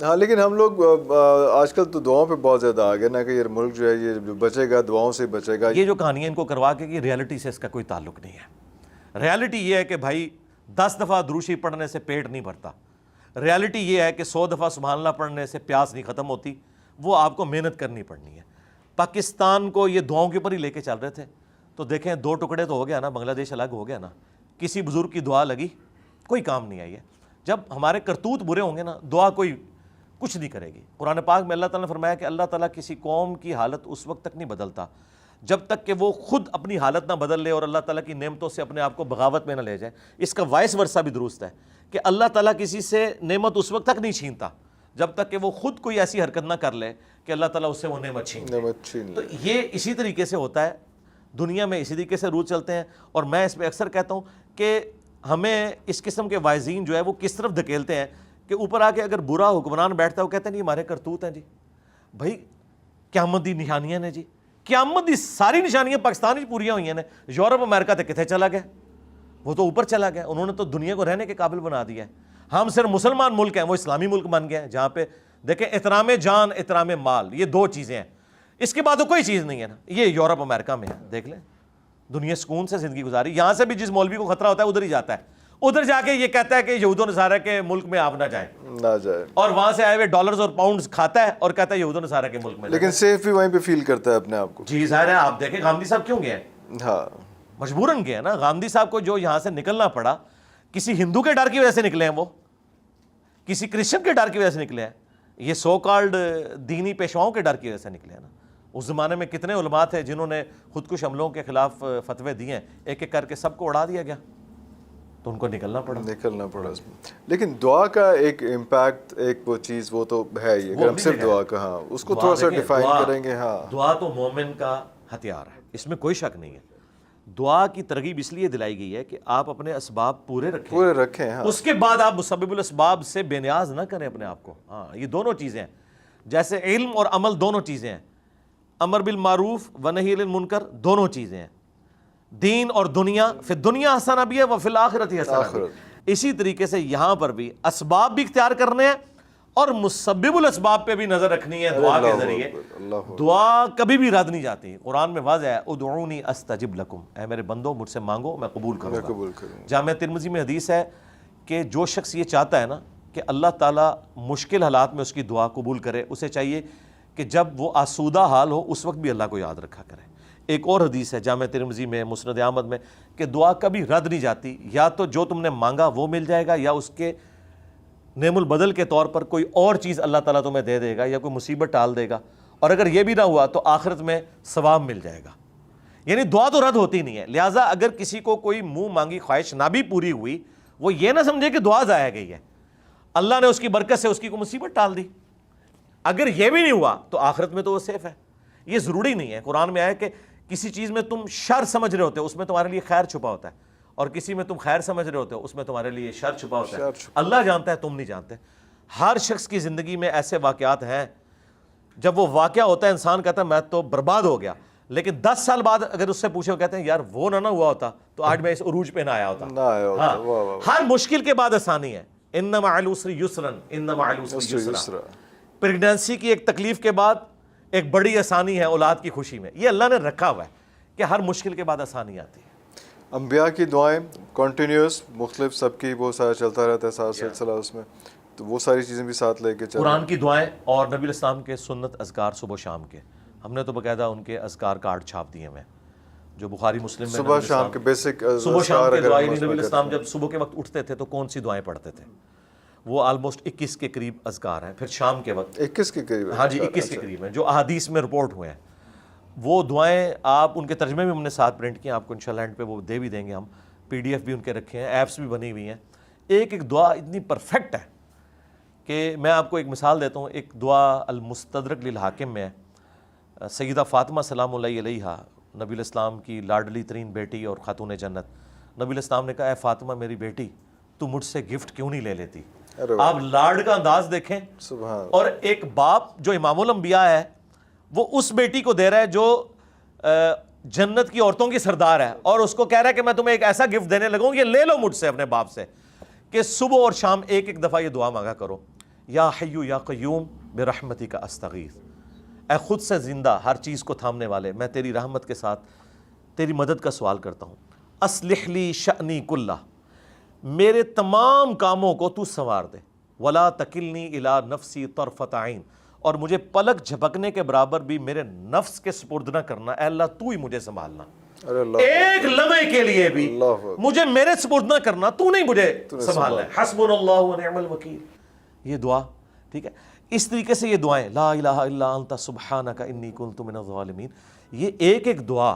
ہاں لیکن ہم لوگ آج کل تو دعاؤں پہ بہت زیادہ آ گئے نا کہ یہ ملک جو ہے یہ بچے گا، دعاؤں سے بچے گا. یہ جو کہانیاں ان کو کروا کے کہ ریالٹی سے اس کا کوئی تعلق نہیں ہے. ریالٹی یہ ہے کہ بھائی 10 دفعہ دروشی پڑھنے سے پیٹ نہیں بھرتا. ریالٹی یہ ہے کہ 100 دفعہ سبحان اللہ پڑھنے سے پیاس نہیں ختم ہوتی. وہ آپ کو محنت کرنی پڑنی ہے. پاکستان کو یہ دعاؤں کے اوپر ہی لے کے چل رہے تھے تو دیکھیں 2 ٹکڑے تو ہو گیا نا، بنگلہ دیش الگ ہو گیا نا. کسی بزرگ کی دعا لگی کوئی کام نہیں آئی ہے. جب ہمارے کرتوت برے ہوں گے نا دعا کوئی کچھ نہیں کرے گی. قرآن پاک میں اللہ تعالیٰ نے فرمایا کہ اللہ تعالیٰ کسی قوم کی حالت اس وقت تک نہیں بدلتا جب تک کہ وہ خود اپنی حالت نہ بدل لے اور اللہ تعالیٰ کی نعمتوں سے اپنے آپ کو بغاوت میں نہ لے جائے. اس کا وائس ورثہ بھی درست ہے کہ اللہ تعالیٰ کسی سے نعمت اس وقت تک نہیں چھینتا جب تک کہ وہ خود کوئی ایسی حرکت نہ کر لے کہ اللہ تعالیٰ اس سے وہ نعمت چھین لے. تو یہ اسی طریقے سے ہوتا ہے دنیا میں، اسی طریقے سے رول چلتے ہیں. اور میں اس پہ اکثر کہتا ہوں کہ ہمیں اس قسم کے وائزین جو ہے وہ کس طرف دھکیلتے ہیں کہ اوپر آ کے اگر برا حکمران بیٹھتا ہے وہ کہتے ہیں نہیں ہمارے کرتوت ہیں جی. بھائی قیامت دی نشانیاں نے جی، قیامت دی ساری نشانیاں پاکستان ہی پوریاں ہوئی ہیں. یورپ امریکہ تے کتنے چلا گیا، وہ تو اوپر چلا گیا. انہوں نے تو دنیا کو رہنے کے قابل بنا دیا ہے. ہم صرف مسلمان ملک ہیں، وہ اسلامی ملک بن گئے ہیں جہاں پہ دیکھیں احترام جان احترام مال یہ 2 چیزیں ہیں. اس کے بعد تو کوئی چیز نہیں ہے نا. یہ یورپ امریکہ میں ہے، دیکھ لیں دنیا سکون سے زندگی گزاری. یہاں سے بھی جس مولوی کو خطرہ ہوتا ہے ادھر ہی جاتا ہے، ادھر جا کے یہ کہتا ہے کہ یہود و نصارہ کے ملک میں آپ نہ جائیں، اور وہاں سے آئے ہوئے ڈالرز اور پاؤنڈز کھاتا ہے اور کہتا ہے یہود و نصارہ کے ملک میں. لیکن سیف بھی وہیں پہ فیل کرتا ہے اپنے آپ کو. جی ظاہر ہے. آپ دیکھیں غامدی صاحب کیوں گئے ہیں؟ ہاں مجبوراً گئے ہیں نا. غامدی صاحب کو جو یہاں سے نکلنا پڑا کسی ہندو کے ڈر کی وجہ سے نکلے ہیں، وہ کسی کرسچن کے ڈر کی وجہ سے نکلے ہیں. یہ سو کالڈ دینی پیشواؤں کے ڈر کی وجہ سے نکلے ہیں نا. اس زمانے میں کتنے علماء تھے جنہوں نے خودکش حملوں کے خلاف فتوے دیے ہیں، ایک ایک کر کے سب کو اڑا دیا گیا تو ان کو نکلنا پڑا. اس میں. لیکن دعا کا ایک امپیکٹ، ایک وہ چیز وہ تو ہے ہی. اگر ہم صرف دعا کا ہاں اس کو تھوڑا سا ڈیفائن کریں گے. ہاں دعا تو مومن کا ہتھیار ہے، اس میں کوئی شک نہیں ہے. دعا کی ترغیب اس لیے دلائی گئی ہے کہ آپ اپنے اسباب پورے رکھیں. ہاں اس کے بعد آپ مسبب الاسباب سے بے نیاز نہ کریں اپنے آپ کو. ہاں یہ دونوں چیزیں ہیں. جیسے علم اور عمل دونوں چیزیں ہیں، امر بالمعروف و نہی عن المنکر دونوں چیزیں ہیں. دین اور دنیا، فی الدنیا حسنہ بھی ہے وفی الآخرۃ حسنہ بھی. اسی طریقے سے یہاں پر بھی اسباب بھی اختیار کرنے ہیں اور مسبب الاسباب پہ بھی نظر رکھنی ہے دعا کے ذریعے. دعا کبھی بھی رد نہیں جاتی. قرآن میں واضح ہے ادعونی استجب لکم، اے میرے بندو مجھ سے مانگو میں قبول کروں گا. جامعہ ترمذی میں حدیث ہے کہ جو شخص یہ چاہتا ہے نا کہ اللہ تعالیٰ مشکل حالات میں اس کی دعا قبول کرے، اسے چاہیے کہ جب وہ آسودہ حال ہو اس وقت بھی اللہ کو یاد رکھا کرے. ایک اور حدیث ہے جامعہ ترمذی میں مسند احمد میں کہ دعا کبھی رد نہیں جاتی. یا تو جو تم نے مانگا وہ مل جائے گا، یا اس کے نعم البدل کے طور پر کوئی اور چیز اللہ تعالیٰ تمہیں دے دے گا، یا کوئی مصیبت ٹال دے گا. اور اگر یہ بھی نہ ہوا تو آخرت میں ثواب مل جائے گا. یعنی دعا تو رد ہوتی نہیں ہے. لہٰذا اگر کسی کو کوئی منہ مانگی خواہش نہ بھی پوری ہوئی، وہ یہ نہ سمجھے کہ دعا ضائع گئی ہے، اللہ نے اس کی برکت سے اس کی کوئی مصیبت ٹال دی. اگر یہ بھی نہیں ہوا تو آخرت میں تو وہ سیف ہے. یہ ضروری نہیں ہے. قرآن میں آیا کہ کسی چیز میں تم شر سمجھ رہے ہوتے ہو اس میں تمہارے لیے خیر چھپا ہوتا ہے، اور کسی میں تم خیر سمجھ رہے ہوتے ہو اس میں تمہارے لیے شر چھپا ہوتا ہے. اللہ جانتا ہے، تم نہیں جانتے. ہر شخص کی زندگی میں ایسے واقعات ہیں جب وہ واقعہ ہوتا ہے انسان کہتا ہے میں تو برباد ہو گیا، لیکن 10 سال بعد اگر اس سے پوچھے وہ کہتے ہیں یار وہ نہ ہوا ہوتا تو آج میں اس عروج پہ نہ آیا ہوتا. ہر مشکل کے بعد آسانی ہے. ان مع العسر یسرا، ان مع العسر یسرا. پریگنینسی کی ایک تکلیف کے بعد ایک بڑی آسانی ہے اولاد کی خوشی میں. یہ اللہ نے رکھا ہوا ہے کہ ہر مشکل کے بعد آسانی آتی ہے. انبیاء کی دعائیں کنٹینیوس مختلف سب کی وہ سارا چلتا رہتا ہے سارا سلسلہ اس میں، تو وہ ساری چیزیں بھی ساتھ لے کے چلیں. قرآن کی دعائیں اور نبی الاسلام کے سنت اذکار صبح و شام کے، ہم نے تو باقاعدہ ان کے اذکار کارڈ چھاپ دیے ہوئے ہیں جو بخاری مسلم میں صبح شام کے بیسک صبح شام کے دعائیں. نبی الاسلام جب صبح کے وقت اٹھتے تھے تو کون سی دعائیں پڑھتے تھے؟ وہ آلموسٹ 21 کے قریب اذکار ہیں. پھر شام کے وقت 21 کے قریب، ہاں جی 21 کے قریب ہیں جو احادیث میں رپورٹ ہوئے ہیں. وہ دعائیں آپ ان کے ترجمے بھی ہم نے ساتھ پرنٹ کیے ہیں، آپ کو انشاءاللہ اینڈ پہ وہ دے بھی دیں گے. ہم PDF بھی ان کے رکھے ہیں، ایپس بھی بنی ہوئی ہیں. ایک ایک دعا اتنی پرفیکٹ ہے کہ میں آپ کو ایک مثال دیتا ہوں. ایک دعا المستدرک للحاکم میں ہے. سیدہ فاطمہ سلام اللہ علیہا نبی الاسلام کی لاڈلی ترین بیٹی اور خاتون جنت. نبی الاسلام نے کہا اے فاطمہ میری بیٹی تو مجھ سے گفٹ کیوں نہیں لے لیتی؟ آپ لاڈ کا انداز دیکھیں. اور ایک باپ جو امام الانبیاء ہے وہ اس بیٹی کو دے رہا ہے جو جنت کی عورتوں کی سردار ہے، اور اس کو کہہ رہا ہے کہ میں تمہیں ایک ایسا گفٹ دینے لگوں، یہ لے لو مجھ سے اپنے باپ سے، کہ صبح اور شام ایک ایک دفعہ یہ دعا مانگا کرو. یا حیو یا قیوم برحمتک استغیث، اے خود سے زندہ ہر چیز کو تھامنے والے، میں تیری رحمت کے ساتھ تیری مدد کا سوال کرتا ہوں. اصلح لی شأنی کلہ، میرے تمام کاموں کو تو سنوار دے. ولا تکلنی الی نفسی طرفۃ عین، اور مجھے پلک جھپکنے کے برابر بھی میرے نفس کے سپرد نہ کرنا. اے اللہ تو ہی مجھے سنبھالنا، ایک لمحے کے لیے بھی مجھے میرے سپرد نہ کرنا، تو نہیں مجھے سنبھالنا ہے. حسبنا اللہ ونعم الوکیل، یہ دعا ٹھیک ہے. اس طریقے سے یہ دعائیں لا الہ الا انت سبحانک انی کنت من الظالمین، یہ ایک ایک دعا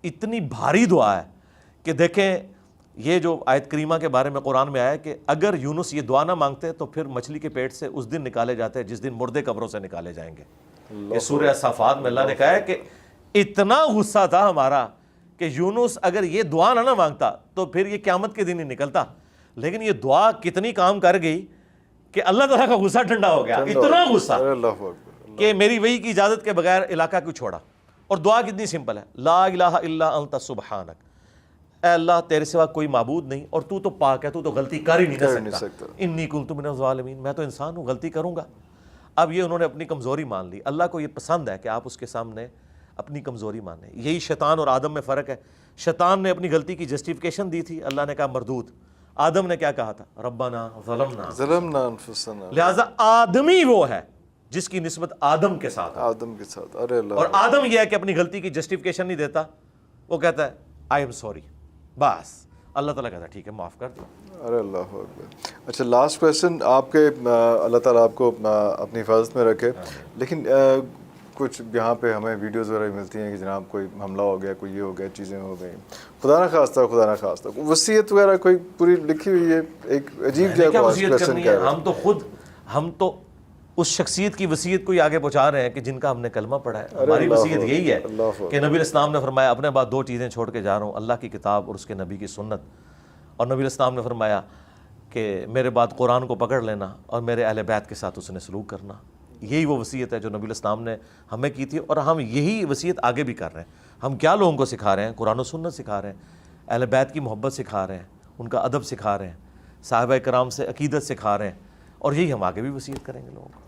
اتنی بھاری دعا ہے کہ دیکھیں یہ جو آیت کریمہ کے بارے میں قرآن میں آیا ہے کہ اگر یونس یہ دعا نہ مانگتے تو پھر مچھلی کے پیٹ سے اس دن نکالے جاتے جس دن مردے قبروں سے نکالے جائیں گے. یہ سورہ صافات میں اللہ نے کہا ہے کہ اتنا غصہ تھا ہمارا کہ یونس اگر یہ دعا نہ مانگتا تو پھر یہ قیامت کے دن ہی نکلتا. لیکن یہ دعا کتنی کام کر گئی کہ اللہ تعالیٰ کا غصہ ٹھنڈا ہو گیا. اتنا غصہ کہ میری وحی کی اجازت کے بغیر علاقہ کیوں چھوڑا. اور دعا کتنی سمپل ہے، لا الہ الا انت سبحانک، اے اللہ تیرے سوا کوئی معبود نہیں اور تو پاک ہے، تو غلطی کر ہی نہیں سکتا. انی کنت من الظالمین، میں تو انسان ہوں، غلطی کروں گا. اب یہ انہوں نے اپنی کمزوری مان لی. اللہ کو یہ پسند ہے کہ آپ اس کے سامنے اپنی کمزوری مانیں. یہی شیطان اور آدم میں فرق ہے. شیطان نے اپنی غلطی کی جسٹیفیکیشن دی تھی، اللہ نے کہا مردود. آدم نے کیا کہا تھا، ربنا ظلمنا انفسنا. لہٰذا آدمی وہ ہے جس کی نسبت آدم کے ساتھ ہے. آدم کے ساتھ. ارے اللہ. اور آدم یہ ہے کہ اپنی غلطی کی جسٹیفیکیشن نہیں دیتا، وہ کہتا ہے آئی ایم سوری، بس. اللہ تعالیٰ کہتا ہے ٹھیک ہے معاف کر دو. ارے اللہ اکبر. اچھا لاسٹ کویشچن آپ کے، اللہ تعالیٰ آپ کو اپنی حفاظت میں رکھے. لیکن کچھ یہاں پہ ہمیں ویڈیوز وغیرہ ملتی ہیں کہ جناب کوئی حملہ ہو گیا، کوئی یہ ہو گیا، چیزیں ہو گئیں، خدا نہ خواستہ وصیت وغیرہ کوئی پوری لکھی ہوئی ہے. ایک عجیب کیا وصیت کرنی ہے. ہم تو اس شخصیت کی وصیت کو ہی آگے پہنچا رہے ہیں کہ جن کا ہم نے کلمہ پڑھا ہے. ہماری وصیت یہی ہے کہ نبی الاسلام نے فرمایا اپنے بعد 2 چیزیں چھوڑ کے جا رہا ہوں، اللہ کی کتاب اور اس کے نبی کی سنت. اور نبی الاسلام نے فرمایا کہ میرے بعد قرآن کو پکڑ لینا اور میرے اہل بیت کے ساتھ اس نے سلوک کرنا. یہی وہ وصیت ہے جو نبی الاسلام نے ہمیں کی تھی، اور ہم یہی وصیت آگے بھی کر رہے ہیں. ہم کیا لوگوں کو سکھا رہے ہیں؟ قرآن و سنت سکھا رہے ہیں، اہل بیت کی محبت سکھا رہے ہیں، ان کا ادب سکھا رہے ہیں، صحابہ کرام سے عقیدت سکھا رہے ہیں، اور یہی ہم آگے بھی وصیت کریں گے لوگوں کو.